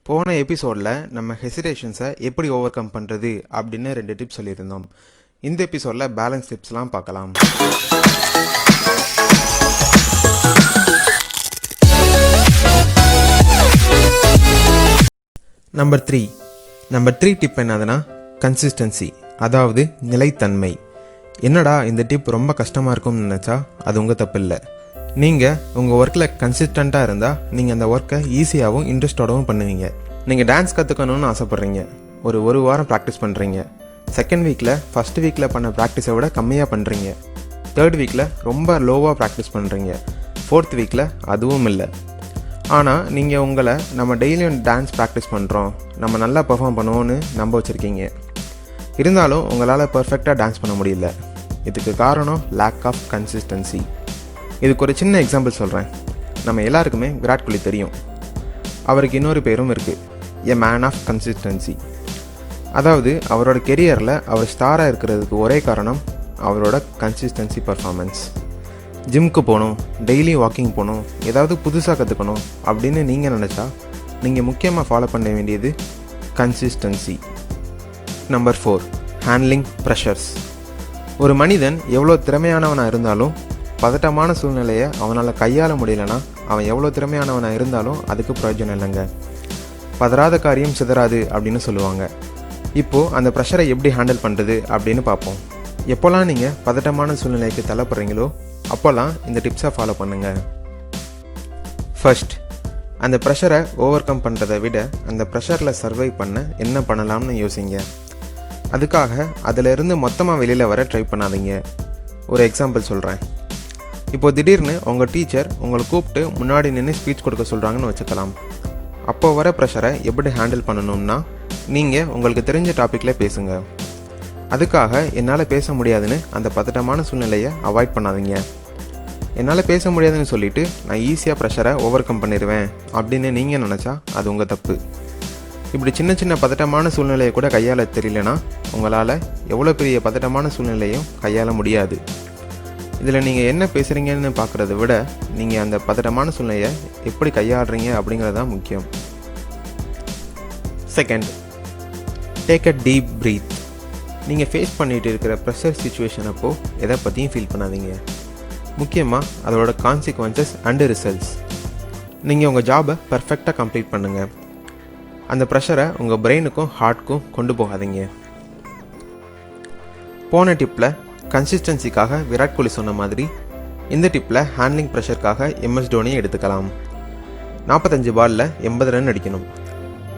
போன எபிசோடில் நம்ம ஹெசிடேஷன்ஸை எப்படி ஓவர் கம் பண்ணுறது அப்படின்னு 2 டிப்ஸ் சொல்லியிருந்தோம். இந்த எபிசோடில் பேலன்ஸ் டிப்ஸ்லாம் பார்க்கலாம். நம்பர் 3 டிப் என்னதுன்னா கன்சிஸ்டன்சி, அதாவது நிலைத்தன்மை. என்னடா இந்த டிப் ரொம்ப கஷ்டமாக இருக்கும்னு நினச்சா அது உங்கள் தப்பு இல்லை. நீங்கள் உங்கள் ஒர்க்கில் கன்சிஸ்டண்ட்டாக இருந்தால் நீங்கள் அந்த ஒர்க்கை ஈஸியாகவும் இன்ட்ரெஸ்டோடவும் பண்ணுவீங்க. நீங்கள் டான்ஸ் கற்றுக்கணும்னு ஆசைப்பட்றீங்க, ஒரு வாரம் ப்ராக்டிஸ் பண்ணுறீங்க. செகண்ட் வீக்கில் ஃபஸ்ட் வீக்கில் பண்ண ப்ராக்டிஸை விட கம்மியாக பண்ணுறீங்க. தேர்ட் வீக்கில் ரொம்ப லோவாக ப்ராக்டிஸ் பண்ணுறீங்க. ஃபோர்த் வீக்கில் அதுவும் இல்லை. ஆனால் நீங்கள் உங்களை நம்ம டெய்லியும் டான்ஸ் ப்ராக்டிஸ் பண்ணுறோம், நம்ம நல்லா பெர்ஃபார்ம் பண்ணுவோன்னு நம்ப வச்சுருக்கீங்க. இருந்தாலும் உங்களால் பர்ஃபெக்டாக டான்ஸ் பண்ண முடியல. இதுக்கு காரணம் லேக் ஆஃப் கன்சிஸ்டன்சி. இதுக்கு ஒரு சின்ன எக்ஸாம்பிள் சொல்கிறேன். நம்ம எல்லாருக்குமே விராட் கோலி தெரியும். அவருக்கு இன்னொரு பேரும் இருக்குது, எ மேன் ஆஃப் கன்சிஸ்டன்சி. அதாவது அவரோட கெரியரில் அவர் ஸ்டாராக இருக்கிறதுக்கு ஒரே காரணம் அவரோட கன்சிஸ்டன்சி பர்ஃபார்மன்ஸ். ஜிம்க்கு போகணும், டெய்லி வாக்கிங் போகணும், ஏதாவது புதுசாக கற்றுக்கணும் அப்படின்னு நீங்கள் நினச்சா நீங்கள் முக்கியமாக ஃபாலோ பண்ண வேண்டியது கன்சிஸ்டன்சி. Number 4, handling pressures. ஒரு மனிதன் எவ்வளோ திறமையானவனாக இருந்தாலும் பதட்டமான சூழ்நிலையை அவனால் கையாள முடியலன்னா அவன் எவ்வளோ திறமையானவனாக இருந்தாலும் அதுக்கு பிரயோஜனம் இல்லைங்க. பதறாத காரியம் சிதறாது அப்படின்னு சொல்லுவாங்க. இப்போது அந்த ப்ரெஷரை எப்படி ஹேண்டில் பண்ணுறது அப்படின்னு பார்ப்போம். எப்போல்லாம் நீங்கள் பதட்டமான சூழ்நிலைக்கு தள்ளப்படுறீங்களோ அப்போல்லாம் இந்த டிப்ஸை ஃபாலோ பண்ணுங்கள். ஃபர்ஸ்ட், அந்த ப்ரெஷரை ஓவர் கம் பண்ணுறதை விட அந்த ப்ரெஷரில் சர்வை பண்ண என்ன பண்ணலாம்னு யோசிங்க. அதுக்காக அதிலிருந்து மொத்தமாக வெளியில் வர ட்ரை பண்ணாதீங்க. ஒரு எக்ஸாம்பிள் சொல்கிறேன். இப்போது திடீர்னு உங்கள் டீச்சர் உங்களை கூப்பிட்டு முன்னாடி நின்று ஸ்பீச் கொடுக்க சொல்கிறாங்கன்னு வச்சுக்கலாம். அப்போ வர ப்ரெஷரை எப்படி ஹேண்டில் பண்ணணும்னா, நீங்கள் உங்களுக்கு தெரிஞ்ச டாப்பிக்கில் பேசுங்க. அதுக்காக என்னால் பேச முடியாதுன்னு அந்த பதட்டமான சூழ்நிலையை அவாய்ட் பண்ணாதீங்க. என்னால் பேச முடியாதுன்னு சொல்லிவிட்டு நான் ஈஸியாக ப்ரெஷரை ஓவர் கம் பண்ணிடுவேன் அப்படின்னு நீங்கள் நினச்சா அது உங்கள் தப்பு. இப்படி சின்ன சின்ன பதட்டமான சூழ்நிலையை கூட கையாள தெரியலனா உங்களால் எவ்வளோ பெரிய பதட்டமான சூழ்நிலையும் கையாள முடியாது. இதில் நீங்கள் என்ன பேசுகிறீங்கன்னு பார்க்குறத விட நீங்கள் அந்த பதட்டமான சூழ்நிலையை எப்படி கையாளுறீங்க அப்படிங்கிறது தான் முக்கியம். Second, take a deep breath. நீங்கள் ஃபேஸ் பண்ணிகிட்டு இருக்கிற ப்ரெஷர் சுச்சுவேஷன் அப்போது எதை பற்றியும் ஃபீல் பண்ணாதீங்க. முக்கியமாக அதோட கான்சிக்வன்சஸ் அண்டு ரிசல்ட்ஸ். நீங்கள் உங்கள் ஜாபை பர்ஃபெக்டாக கம்ப்ளீட் பண்ணுங்கள். அந்த ப்ரெஷரை உங்கள் பிரெயினுக்கும் ஹார்ட்க்கும் கொண்டு போகாதீங்க. போன டிப்பில் கன்சிஸ்டன்சிக்காக விராட் கோலி சொன்ன மாதிரி இந்த டிப்பில் ஹேண்ட்லிங் ப்ரெஷருக்காக MS டோனியை எடுத்துக்கலாம். 45 பாலில் 80 ரன் அடிக்கணும்.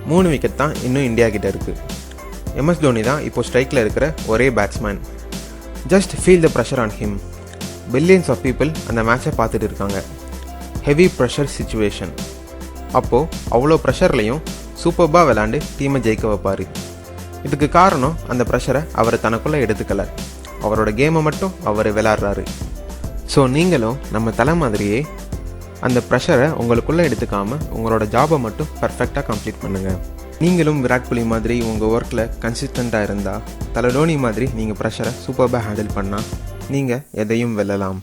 3 விக்கெட் தான் இன்னும் இந்தியா கிட்ட இருக்குது. MS டோனி தான் இப்போது ஸ்ட்ரைக்கில் இருக்கிற ஒரே batsman. Just feel the pressure on him. Billions of people அந்த மேட்சை பார்த்துட்டு இருக்காங்க. Heavy pressure situation. அப்போது அவ்வளோ ப்ரெஷர்லையும் சூப்பர்பாக விளாண்டு டீமை ஜெயிக்க வைப்பார். இதுக்கு காரணம் அந்த ப்ரெஷரை அவர் தனக்குள்ளே எடுத்துக்கலை, அவரோட கேமை மட்டும் அவர் விளாட்றாரு. ஸோ நீங்களும் நம்ம தலை மாதிரியே அந்த ப்ரெஷரை உங்களுக்குள்ளே எடுத்துக்காமல் உங்களோட ஜாபை மட்டும் பர்ஃபெக்டாக கம்ப்ளீட் பண்ணுங்கள். நீங்களும் விராட் கோலி மாதிரி உங்கள் ஒர்க்கில் கன்சிஸ்டண்ட்டாக இருந்தால், தலை டோனி மாதிரி நீங்கள் ப்ரெஷரை சூப்பராக ஹேண்டில் பண்ணால் நீங்கள் எதையும் வெல்லலாம்.